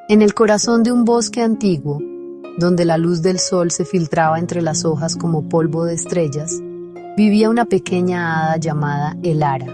En el corazón de un bosque antiguo, donde la luz del sol se filtraba entre las hojas como polvo de estrellas, vivía una pequeña hada llamada Elara.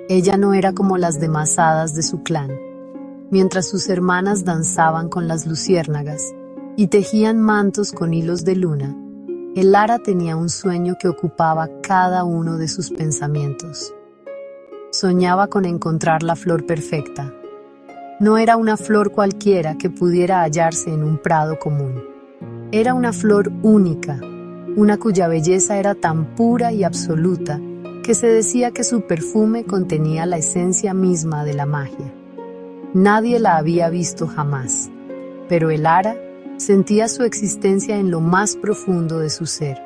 Ella no era como las demás hadas de su clan. Mientras sus hermanas danzaban con las luciérnagas y tejían mantos con hilos de luna, Elara tenía un sueño que ocupaba cada uno de sus pensamientos. Soñaba con encontrar la flor perfecta. No era una flor cualquiera que pudiera hallarse en un prado común. Era una flor única, una cuya belleza era tan pura y absoluta que se decía que su perfume contenía la esencia misma de la magia. Nadie la había visto jamás, pero Elara sentía su existencia en lo más profundo de su ser,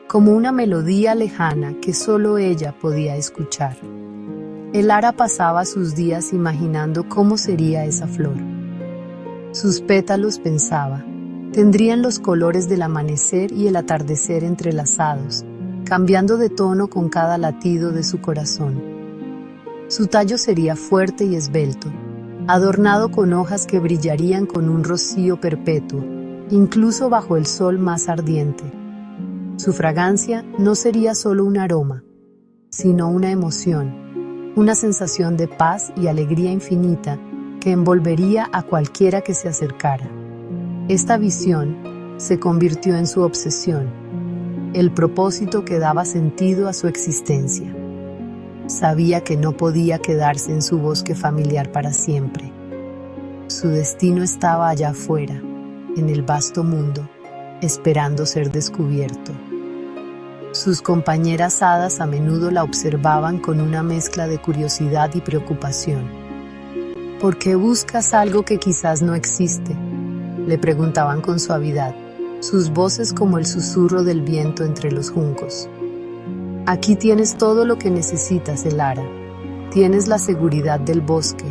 como una melodía lejana que solo ella podía escuchar. Elara pasaba sus días imaginando cómo sería esa flor. Sus pétalos, pensaba, tendrían los colores del amanecer y el atardecer entrelazados, cambiando de tono con cada latido de su corazón. Su tallo sería fuerte y esbelto, adornado con hojas que brillarían con un rocío perpetuo, incluso bajo el sol más ardiente. Su fragancia no sería solo un aroma, sino una emoción, una sensación de paz y alegría infinita que envolvería a cualquiera que se acercara. Esta visión se convirtió en su obsesión, el propósito que daba sentido a su existencia. Sabía que no podía quedarse en su bosque familiar para siempre. Su destino estaba allá afuera, en el vasto mundo, esperando ser descubierto. Sus compañeras hadas a menudo la observaban con una mezcla de curiosidad y preocupación. ¿Por qué buscas algo que quizás no existe?, le preguntaban con suavidad, sus voces como el susurro del viento entre los juncos. Aquí tienes todo lo que necesitas, Elara. Tienes la seguridad del bosque,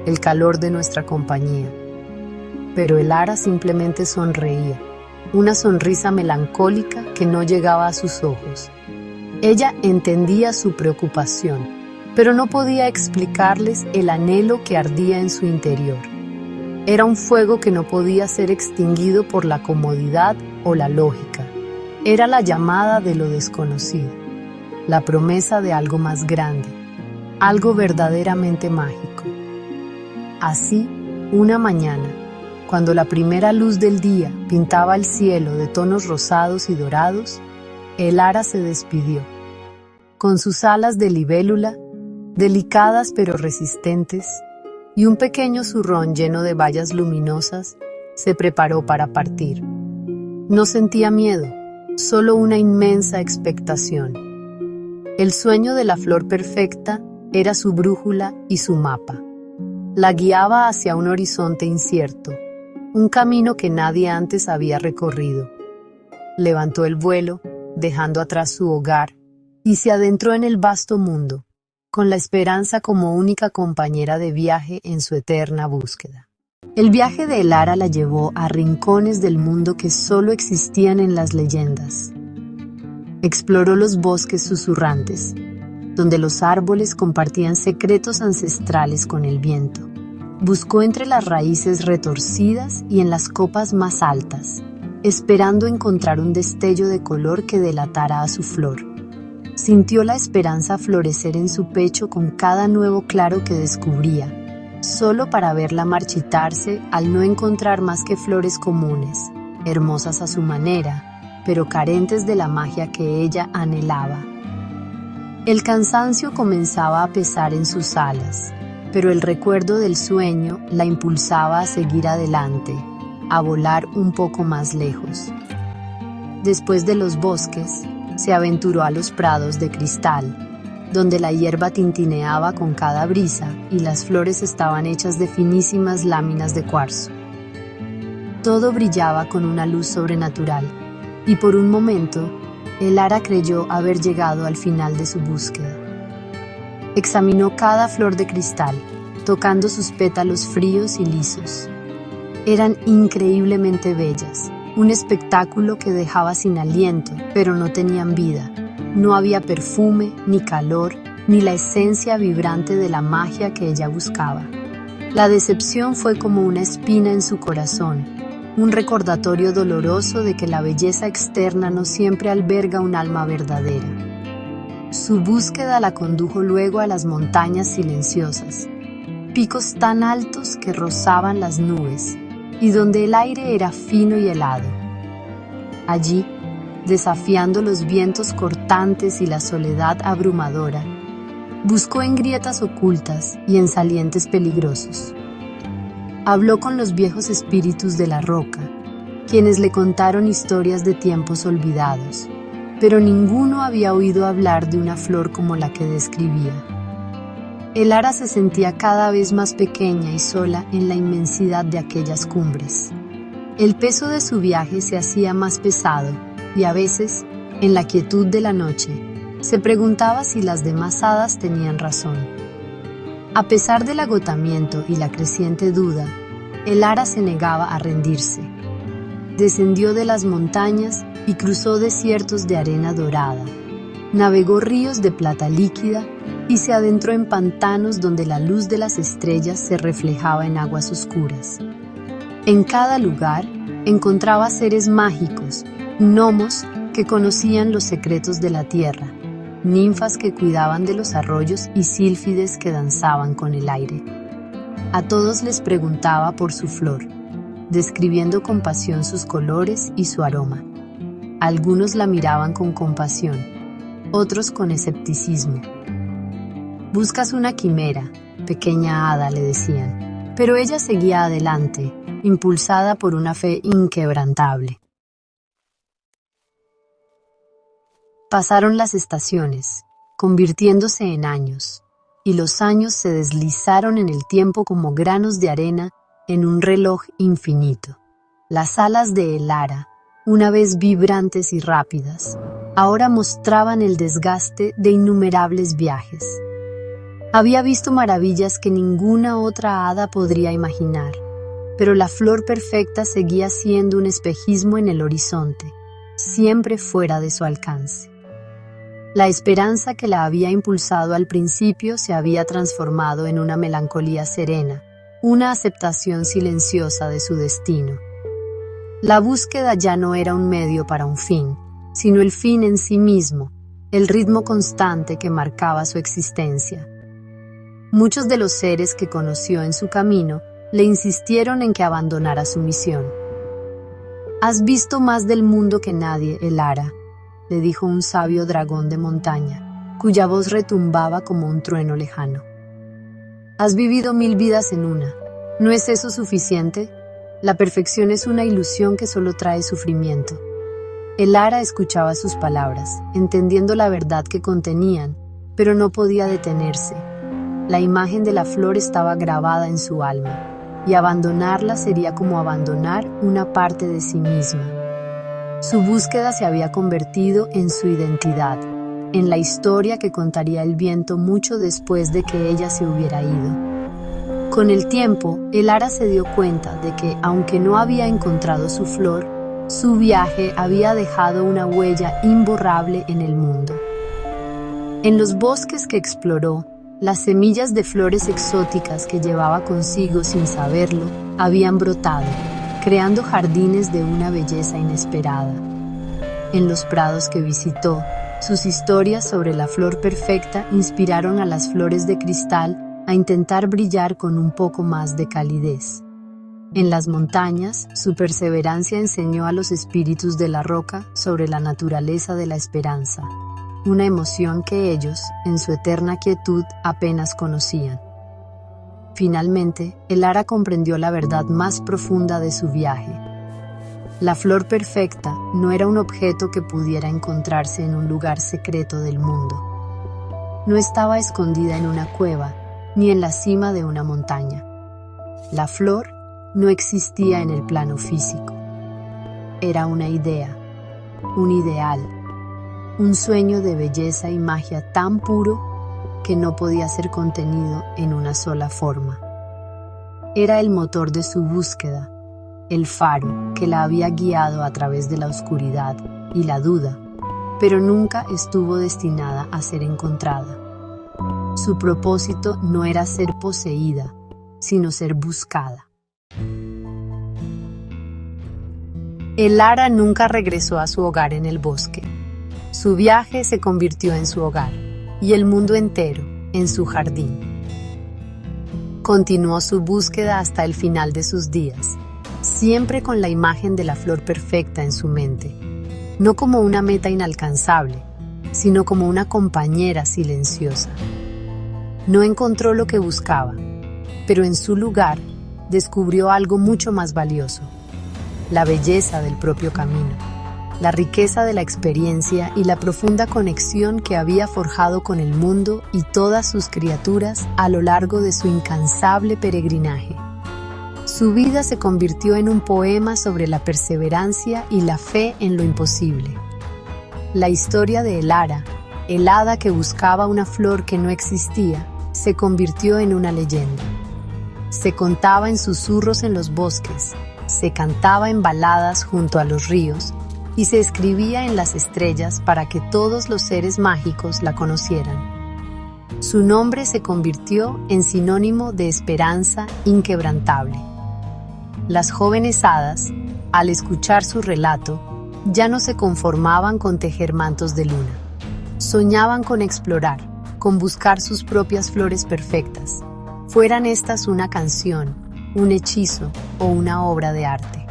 el calor de nuestra compañía. Pero Elara simplemente sonreía, una sonrisa melancólica que no llegaba a sus ojos. Ella entendía su preocupación, pero no podía explicarles el anhelo que ardía en su interior. Era un fuego que no podía ser extinguido por la comodidad o la lógica. Era la llamada de lo desconocido, la promesa de algo más grande, algo verdaderamente mágico. Así, una mañana, cuando la primera luz del día pintaba el cielo de tonos rosados y dorados, Elara se despidió. Con sus alas de libélula, delicadas pero resistentes, y un pequeño zurrón lleno de bayas luminosas, se preparó para partir. No sentía miedo, solo una inmensa expectación. El sueño de la flor perfecta era su brújula y su mapa. La guiaba hacia un horizonte incierto, un camino que nadie antes había recorrido. Levantó el vuelo, dejando atrás su hogar, y se adentró en el vasto mundo, con la esperanza como única compañera de viaje en su eterna búsqueda. El viaje de Elara la llevó a rincones del mundo que solo existían en las leyendas. Exploró los bosques susurrantes, donde los árboles compartían secretos ancestrales con el viento. Buscó entre las raíces retorcidas y en las copas más altas, esperando encontrar un destello de color que delatara a su flor. Sintió la esperanza florecer en su pecho con cada nuevo claro que descubría, solo para verla marchitarse al no encontrar más que flores comunes, hermosas a su manera, pero carentes de la magia que ella anhelaba. El cansancio comenzaba a pesar en sus alas, pero el recuerdo del sueño la impulsaba a seguir adelante, a volar un poco más lejos. Después de los bosques, se aventuró a los prados de cristal, donde la hierba tintineaba con cada brisa y las flores estaban hechas de finísimas láminas de cuarzo. Todo brillaba con una luz sobrenatural, y por un momento, Elara creyó haber llegado al final de su búsqueda. Examinó cada flor de cristal, tocando sus pétalos fríos y lisos. Eran increíblemente bellas, un espectáculo que dejaba sin aliento, pero no tenían vida. No había perfume, ni calor, ni la esencia vibrante de la magia que ella buscaba. La decepción fue como una espina en su corazón, un recordatorio doloroso de que la belleza externa no siempre alberga un alma verdadera. Su búsqueda la condujo luego a las montañas silenciosas, picos tan altos que rozaban las nubes y donde el aire era fino y helado. Allí, desafiando los vientos cortantes y la soledad abrumadora, buscó en grietas ocultas y en salientes peligrosos. Habló con los viejos espíritus de la roca, quienes le contaron historias de tiempos olvidados, pero ninguno había oído hablar de una flor como la que describía. El ara se sentía cada vez más pequeña y sola en la inmensidad de aquellas cumbres. El peso de su viaje se hacía más pesado y a veces, en la quietud de la noche, se preguntaba si las demás hadas tenían razón. A pesar del agotamiento y la creciente duda, el ara se negaba a rendirse. Descendió de las montañas y cruzó desiertos de arena dorada. Navegó ríos de plata líquida y se adentró en pantanos donde la luz de las estrellas se reflejaba en aguas oscuras. En cada lugar encontraba seres mágicos, gnomos que conocían los secretos de la tierra, ninfas que cuidaban de los arroyos y sílfides que danzaban con el aire. A todos les preguntaba por su flor, describiendo con pasión sus colores y su aroma. Algunos la miraban con compasión, otros con escepticismo. «Buscas una quimera, pequeña hada», le decían, pero ella seguía adelante, impulsada por una fe inquebrantable. Pasaron las estaciones, convirtiéndose en años, y los años se deslizaron en el tiempo como granos de arena en un reloj infinito. Las alas de el ara, una vez vibrantes y rápidas, ahora mostraban el desgaste de innumerables viajes. Había visto maravillas que ninguna otra hada podría imaginar, pero la flor perfecta seguía siendo un espejismo en el horizonte, siempre fuera de su alcance. La esperanza que la había impulsado al principio se había transformado en una melancolía serena, una aceptación silenciosa de su destino. La búsqueda ya no era un medio para un fin, sino el fin en sí mismo, el ritmo constante que marcaba su existencia. Muchos de los seres que conoció en su camino le insistieron en que abandonara su misión. «Has visto más del mundo que nadie, el ara», le dijo un sabio dragón de montaña, cuya voz retumbaba como un trueno lejano. «Has vivido 1000 vidas en una. ¿No es eso suficiente? La perfección es una ilusión que solo trae sufrimiento». El ara escuchaba sus palabras, entendiendo la verdad que contenían, pero no podía detenerse. La imagen de la flor estaba grabada en su alma, y abandonarla sería como abandonar una parte de sí misma. Su búsqueda se había convertido en su identidad, en la historia que contaría el viento mucho después de que ella se hubiera ido. Con el tiempo, el ara se dio cuenta de que, aunque no había encontrado su flor, su viaje había dejado una huella imborrable en el mundo. En los bosques que exploró, las semillas de flores exóticas que llevaba consigo sin saberlo habían brotado, creando jardines de una belleza inesperada. En los prados que visitó, sus historias sobre la flor perfecta inspiraron a las flores de cristal a intentar brillar con un poco más de calidez. En las montañas, su perseverancia enseñó a los espíritus de la roca sobre la naturaleza de la esperanza, una emoción que ellos, en su eterna quietud, apenas conocían. Finalmente, el ara comprendió la verdad más profunda de su viaje. La flor perfecta no era un objeto que pudiera encontrarse en un lugar secreto del mundo. No estaba escondida en una cueva, ni en la cima de una montaña. La flor no existía en el plano físico. Era una idea, un ideal, un sueño de belleza y magia tan puro que no podía ser contenido en una sola forma. Era el motor de su búsqueda, el faro que la había guiado a través de la oscuridad y la duda, pero nunca estuvo destinada a ser encontrada. Su propósito no era ser poseída, sino ser buscada. El ara nunca regresó a su hogar en el bosque. Su viaje se convirtió en su hogar, y el mundo entero en su jardín. Continuó su búsqueda hasta el final de sus días, siempre con la imagen de la flor perfecta en su mente, no como una meta inalcanzable, sino como una compañera silenciosa. No encontró lo que buscaba, pero en su lugar descubrió algo mucho más valioso: la belleza del propio camino, la riqueza de la experiencia y la profunda conexión que había forjado con el mundo y todas sus criaturas a lo largo de su incansable peregrinaje. Su vida se convirtió en un poema sobre la perseverancia y la fe en lo imposible. La historia de el ara, el hada que buscaba una flor que no existía, se convirtió en una leyenda. Se contaba en susurros en los bosques, se cantaba en baladas junto a los ríos y se escribía en las estrellas para que todos los seres mágicos la conocieran. Su nombre se convirtió en sinónimo de esperanza inquebrantable. Las jóvenes hadas, al escuchar su relato, ya no se conformaban con tejer mantos de luna. Soñaban con explorar, con buscar sus propias flores perfectas, fueran estas una canción, un hechizo o una obra de arte.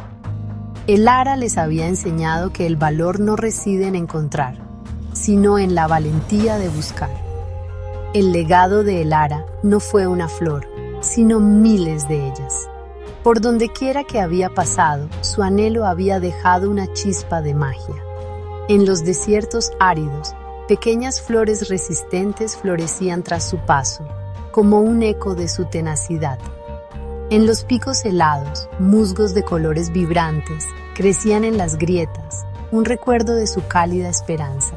El ara les había enseñado que el valor no reside en encontrar, sino en la valentía de buscar. El legado de el ara no fue una flor, sino miles de ellas. Por donde quiera que había pasado, su anhelo había dejado una chispa de magia. En los desiertos áridos, pequeñas flores resistentes florecían tras su paso, como un eco de su tenacidad. En los picos helados, musgos de colores vibrantes crecían en las grietas, un recuerdo de su cálida esperanza.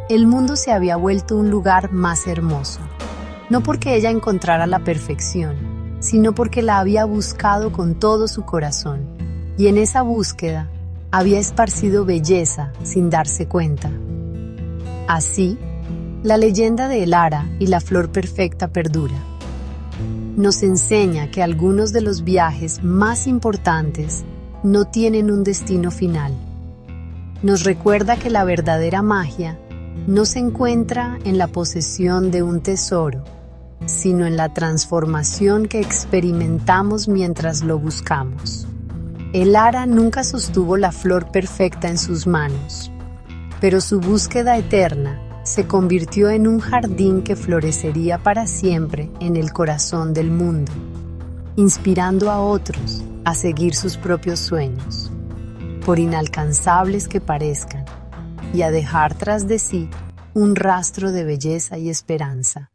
El mundo se había vuelto un lugar más hermoso, no porque ella encontrara la perfección, sino porque la había buscado con todo su corazón, y en esa búsqueda había esparcido belleza sin darse cuenta. Así, la leyenda de el ara y la flor perfecta perdura. Nos enseña que algunos de los viajes más importantes no tienen un destino final. Nos recuerda que la verdadera magia no se encuentra en la posesión de un tesoro, sino en la transformación que experimentamos mientras lo buscamos. El ara nunca sostuvo la flor perfecta en sus manos, pero su búsqueda eterna se convirtió en un jardín que florecería para siempre en el corazón del mundo, inspirando a otros a seguir sus propios sueños, por inalcanzables que parezcan, y a dejar tras de sí un rastro de belleza y esperanza.